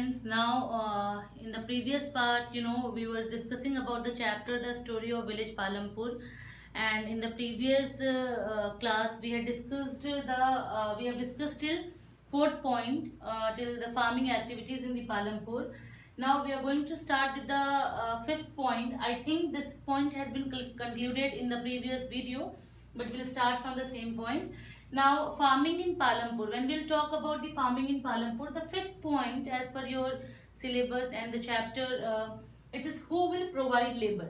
friends. Now, in the previous part, we were discussing about the chapter, the story of village Palampur, and in the previous class, we have discussed till fourth point, till the farming activities in the Palampur. Now we are going to start with the fifth point. I think this point has been concluded in the previous video, but we'll start from the same point. Now, farming in Palampur. When we'll talk about the farming in Palampur, the fifth point, as per your syllabus and the chapter, it is who will provide labor.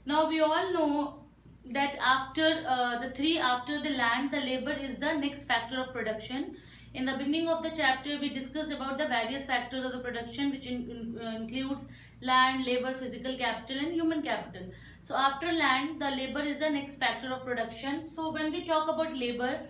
Now, we all know that after the land, the labor is the next factor of production. In the beginning of the chapter, we discussed about the various factors of the production, which includes land, labor, physical capital, and human capital. So after land, the labor is the next factor of production. So when we talk about labor,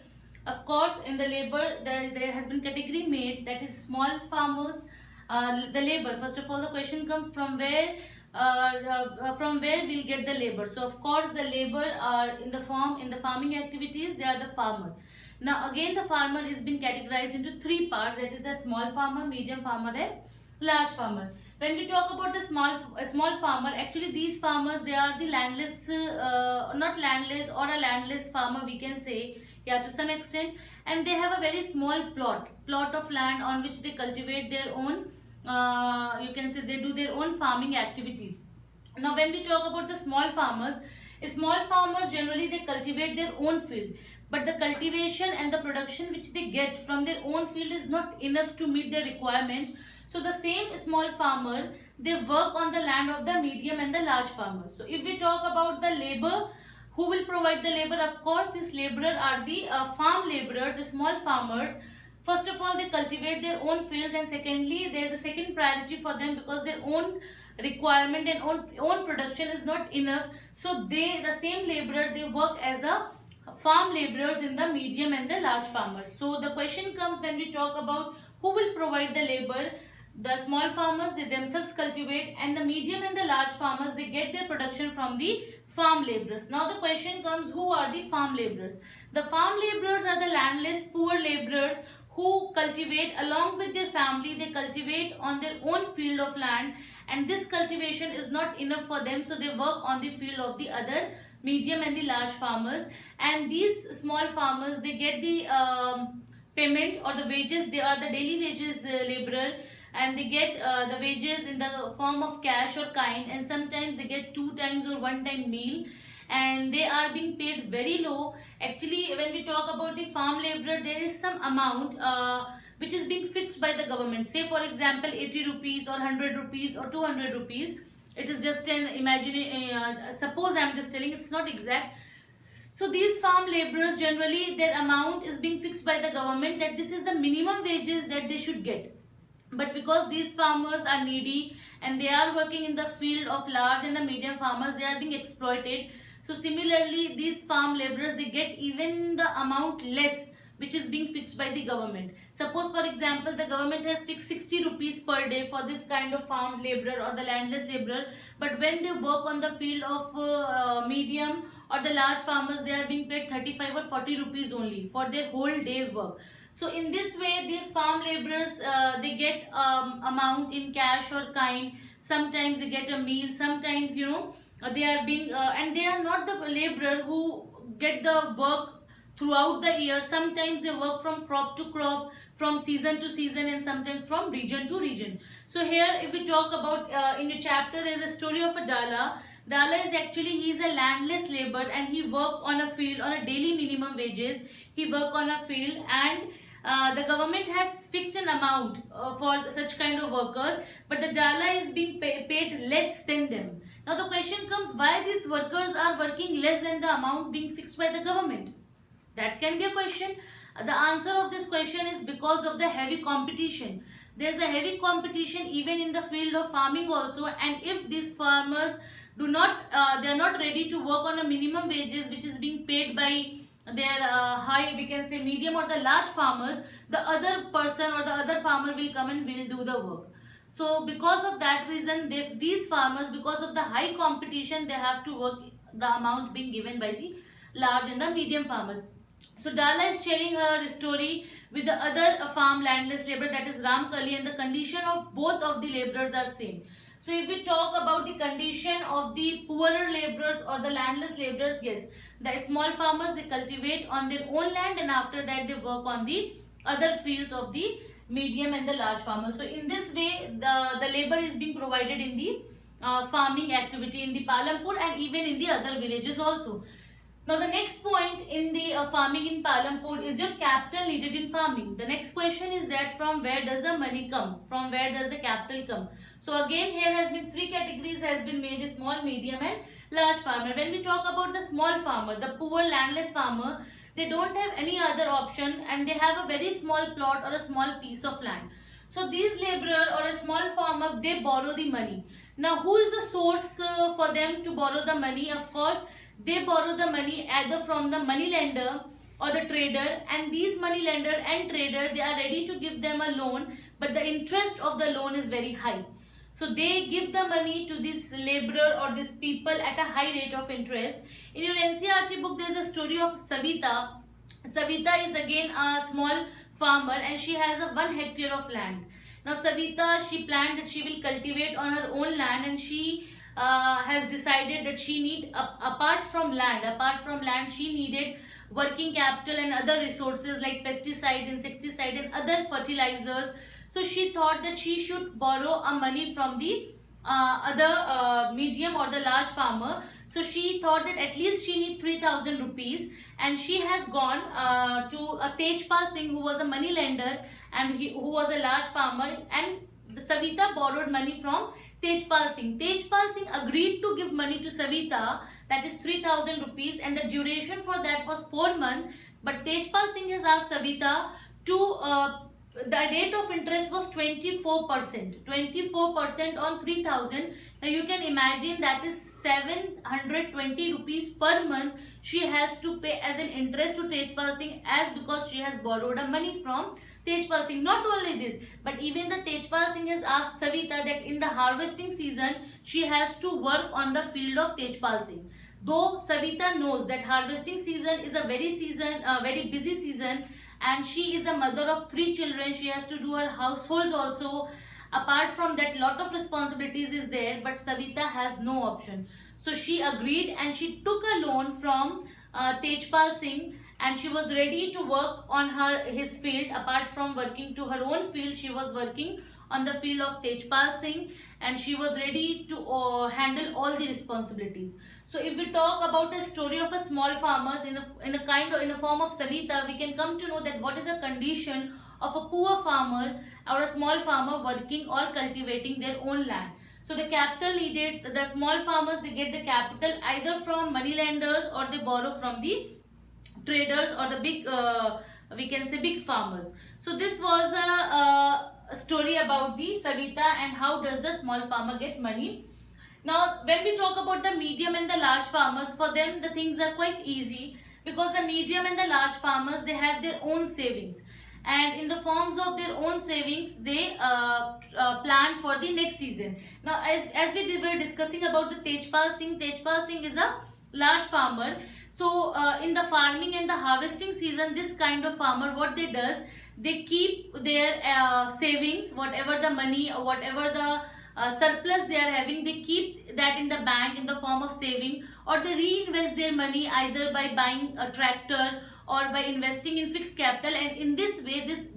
of course, in the labor, there has been category made, that is small farmers. The labor, first of all, the question comes from where we'll get the labor. So of course, the labor are in the farming activities, they are the farmer. Now again, the farmer is been categorized into three parts, that is the small farmer, medium farmer, and large farmer. When we talk about the small farmer, actually these farmers, they are the landless, not landless, or a landless farmer, we can say, yeah, to some extent, and they have a very small plot of land on which they cultivate their own, you can say they do their own farming activities. Now when we talk about the small farmers generally they cultivate their own field, but the cultivation and the production which they get from their own field is not enough to meet their requirement. So the same small farmer, they work on the land of the medium and the large farmers. So if we talk about the labor, who will provide the labor? Of course, these laborers are the farm laborers, the small farmers. First of all, they cultivate their own fields, and secondly, there is a second priority for them because their own requirement and own production is not enough. So the same laborer, they work as a farm laborers in the medium and the large farmers. So the question comes when we talk about who will provide the labor. The small farmers, they themselves cultivate, and the medium and the large farmers, they get their production from the farm laborers. Now the question comes, who are the farm laborers? The farm laborers are the landless poor laborers who cultivate along with their family. They cultivate on their own field of land, and this cultivation is not enough for them, so they work on the field of the other medium and the large farmers. And these small farmers, they get the payment or the wages. They are the daily wages laborer, and they get the wages in the form of cash or kind, and sometimes they get 2 times or 1 time meal, and they are being paid very low. Actually, when we talk about the farm laborer, there is some amount which is being fixed by the government. Say for example 80 rupees or 100 rupees or 200 rupees. It is just an suppose I am just telling, it's not exact. So these farm laborers, generally their amount is being fixed by the government, that this is the minimum wages that they should get. But because these farmers are needy and they are working in the field of large and the medium farmers, they are being exploited. So similarly, these farm laborers, they get even the amount less which is being fixed by the government. Suppose for example, the government has fixed 60 rupees per day for this kind of farm laborer or the landless laborer, but when they work on the field of medium or the large farmers, they are being paid 35 or 40 rupees only for their whole day work. So in this way, these farm laborers, they get amount in cash or kind. Sometimes they get a meal. Sometimes, they are being and they are not the laborer who get the work throughout the year. Sometimes they work from crop to crop, from season to season, and sometimes from region to region. So here, if we talk about in the chapter, there is a story of a Dala. Dala is actually, he is a landless laborer, and he work on a field on a daily minimum wages. He work on a field, and the government has fixed an amount for such kind of workers, but the Dala is being paid less than them. Now the question comes, why these workers are working less than the amount being fixed by the government? That can be a question. The answer of this question is because of the heavy competition. There is a heavy competition even in the field of farming also, and if these farmers they are not ready to work on a minimum wages which is being paid by their high, we can say medium or the large farmers, the other person or the other farmer will come and will do the work. So because of that reason, these farmers, because of the high competition, they have to work the amount being given by the large and the medium farmers. So Dala is sharing her story with the other farm landless laborer, that is Ramkali, and the condition of both of the laborers are same. So if we talk about the condition of the poorer laborers or the landless laborers, yes, the small farmers, they cultivate on their own land, and after that they work on the other fields of the medium and the large farmers. So in this way, the labor is being provided in the farming activity in the Palampur and even in the other villages also. Now the next point in the farming in Palampur is your capital needed in farming. The next question is that from where does the money come? From where does the capital come? So again here has been three categories has been made: small, medium and large farmer. When we talk about the small farmer, the poor landless farmer, they don't have any other option and they have a very small plot or a small piece of land. So these laborer or a small farmer, they borrow the money. Now who is the source for them to borrow the money? Of course, they borrow the money either from the money lender or the trader, and these money lender and trader, they are ready to give them a loan, but the interest of the loan is very high. So they give the money to this laborer or these people at a high rate of interest. In your NCERT book, there is a story of Savita. Savita is again a small farmer and she has a 1 hectare of land. Now Savita, she planned that she will cultivate on her own land, and she has decided that she need apart from land she needed working capital and other resources like pesticide, insecticide and other fertilizers. So she thought that she should borrow a money from the other medium or the large farmer. So she thought that at least she need 3,000 rupees, and she has gone to Tejpal Singh, who was a money lender and who was a large farmer, and Savita borrowed money from Tejpal Singh. Tejpal Singh agreed to give money to Savita, that is 3,000 rupees, and the duration for that was 4 months. But Tejpal Singh has asked Savita to the rate of interest was 24%. 24% on 3,000. Now you can imagine that is 720 rupees per month she has to pay as an interest to Tejpal Singh, as because she has borrowed a money from Tejpal Singh. Not only this, but even the Tejpal Singh has asked Savita that in the harvesting season she has to work on the field of Tejpal Singh. Though Savita knows that harvesting season is a very busy season, and she is a mother of 3 children, she has to do her households also. Apart from that, lot of responsibilities is there, but Savita has no option. So she agreed and she took a loan from Tejpal Singh, and she was ready to work on his field. Apart from working to her own field, she was working on the field of Tejpal Singh, and she was ready to handle all the responsibilities. So if we talk about a story of a small farmers in a form of Savita, we can come to know that what is the condition of a poor farmer or a small farmer working or cultivating their own land. So the capital needed, the small farmers, they get the capital either from money lenders or they borrow from the traders or the big we can say big farmers. So this was a story about the Savita and how does the small farmer get money. Now when we talk about the medium and the large farmers, for them the things are quite easy, because the medium and the large farmers, they have their own savings, and in the forms of their own savings they plan for the next season. Now as we were discussing about the Tejpal Singh is a large farmer. So in the farming and the harvesting season, this kind of farmer, what they does, they keep their savings, whatever the money or whatever the surplus they are having, they keep that in the bank in the form of saving, or they reinvest their money either by buying a tractor or by investing in fixed capital. And in this way, this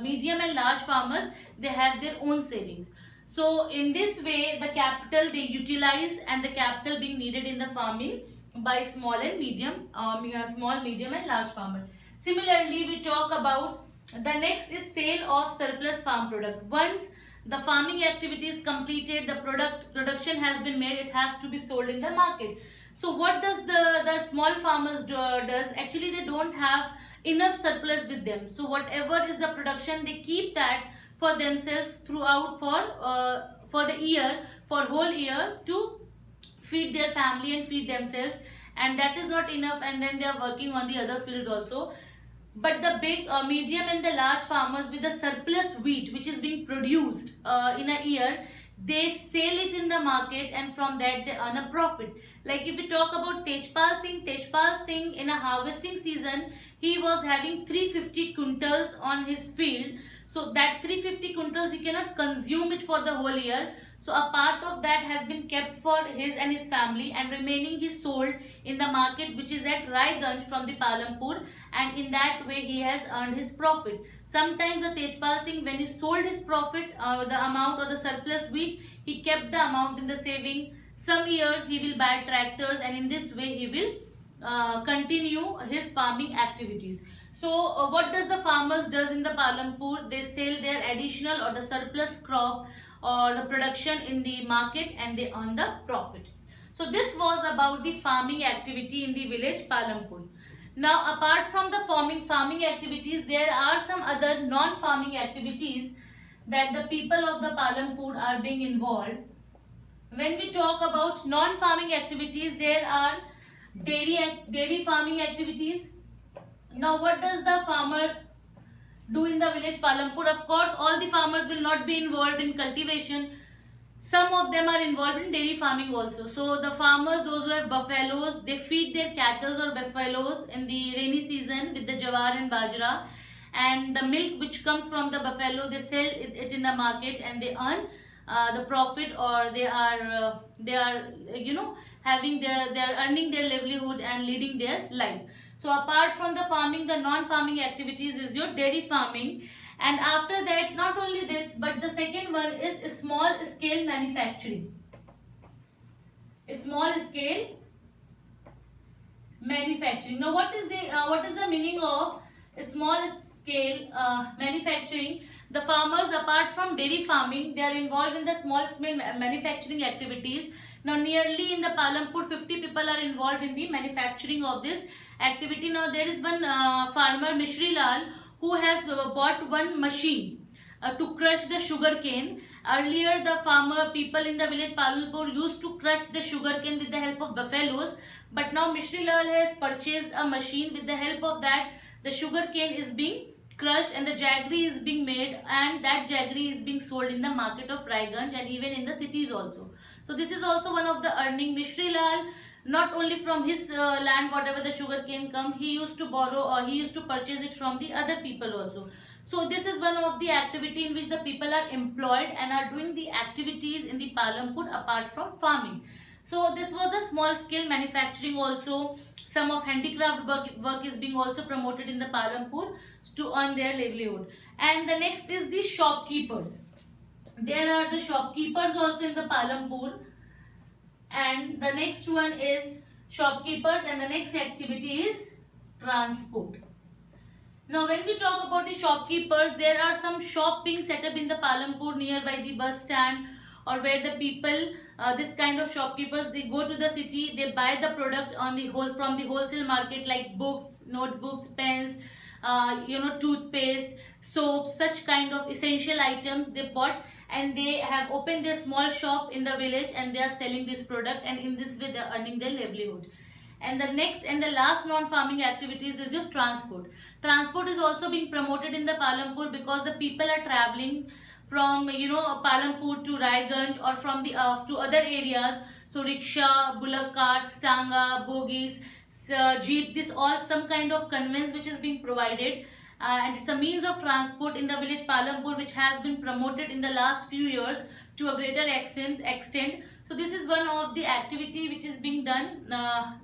medium and large farmers, they have their own savings. So in this way, the capital they utilize, and the capital being needed in the farming by small, medium and large farmer. Similarly, we talk about the next is sale of surplus farm product. Once the farming activity is completed, the production has been made, it has to be sold in the market. So what does the small farmers does? Actually, they don't have enough surplus with them. So whatever is the production, they keep that for themselves throughout for the year, for whole year, to feed their family and feed themselves, and that is not enough, and then they are working on the other fields also. But the big medium and the large farmers with the surplus wheat which is being produced in a year, they sell it in the market, and from that they earn a profit. Like if we talk about Tejpal Singh in a harvesting season, he was having 350 quintals on his field. So that 350 quintals he cannot consume it for the whole year. So a part of that has been kept for his and his family, and remaining he sold in the market, which is at Raiganj from the Palampur, and in that way he has earned his profit. Sometimes the Tejpal Singh, when he sold his profit, the amount or the surplus wheat, he kept the amount in the saving. Some years he will buy tractors, and in this way he will continue his farming activities. So what does the farmers does in the Palampur? They sell their additional or the surplus crop or the production in the market, and they earn the profit. So this was about the farming activity in the village Palampur. Now apart from the farming activities, there are some other non-farming activities that the people of the Palampur are being involved. When we talk about non-farming activities, there are dairy farming activities. Now what does the farmer do in the village Palampur? Of course, all the farmers will not be involved in cultivation. Some of them are involved in dairy farming also. So the farmers, those who have buffaloes, they feed their cattle or buffaloes in the rainy season with the jawar and bajra, and the milk which comes from the buffalo, they sell it in the market, and they earn the profit, or they are having they are earning their livelihood and leading their life. So apart from the farming, the non-farming activities is your dairy farming. And after that, not only this, but the second one is small scale manufacturing. Small scale manufacturing. Now what is the meaning of small scale manufacturing? The farmers, apart from dairy farming, they are involved in the small scale manufacturing activities. Now nearly in the Palampur, 50 people are involved in the manufacturing of this activity. Now there is one farmer, Mishri Lal, who has bought one machine to crush the sugar cane. Earlier the people in the village Palampur used to crush the sugar cane with the help of buffaloes, but now Mishri Lal has purchased a machine. With the help of that, the sugar cane is being crushed and the jaggery is being made, and that jaggery is being sold in the market of Raiganj and even in the cities also. So this is also one of the earning. Mishri Lal, not only from his land, whatever the sugar cane come, he used to borrow or he used to purchase it from the other people also. So this is one of the activity in which the people are employed and are doing the activities in the Palampur apart from farming. So this was the small scale manufacturing also. Some of handicraft work is being also promoted in the Palampur to earn their livelihood. And the next is the shopkeepers. There are the shopkeepers also in the Palampur. And the next one is shopkeepers, and the next activity is transport. Now when we talk about the shopkeepers, there are some shop being set up in the Palampur nearby the bus stand, or where the people, this kind of shopkeepers, they go to the city, they buy the product on the from the wholesale market, like books, notebooks, pens, toothpaste, soaps, such kind of essential items they bought, and they have opened their small shop in the village, and they are selling this product, and in this way they are earning their livelihood. And the next and the last non-farming activities is your transport. Transport is also being promoted in the Palampur because the people are traveling from Palampur to Raiganj, or from the to other areas. So rickshaw, bullock carts, tanga, bogies, jeep, this all some kind of conveyance which is being provided. And it's a means of transport in the village Palampur which has been promoted in the last few years to a greater extent. So this is one of the activity which is being done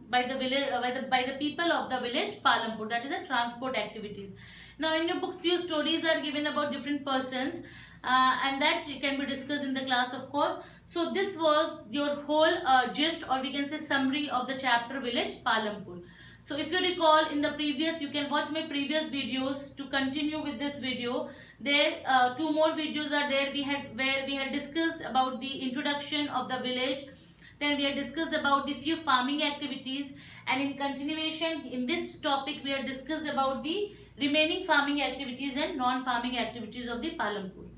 by the village by the people of the village Palampur, that is the transport activities. Now in your books few stories are given about different persons, and that can be discussed in the class, of course. So this was your whole gist, or we can say summary of the chapter village Palampur. So if you recall, in the previous, you can watch my previous videos to continue with this video. There two more videos are there. Where we had discussed about the introduction of the village. Then we had discussed about the few farming activities, and in continuation in this topic we had discussed about the remaining farming activities and non-farming activities of the Palampur.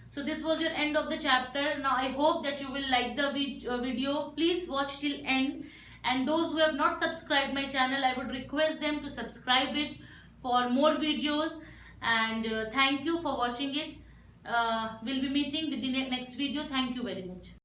So this was your end of the chapter. Now I hope that you will like the video. Please watch till end. And those who have not subscribed my channel, I would request them to subscribe it for more videos. And thank you for watching it. we'll be meeting with the next video. Thank you very much.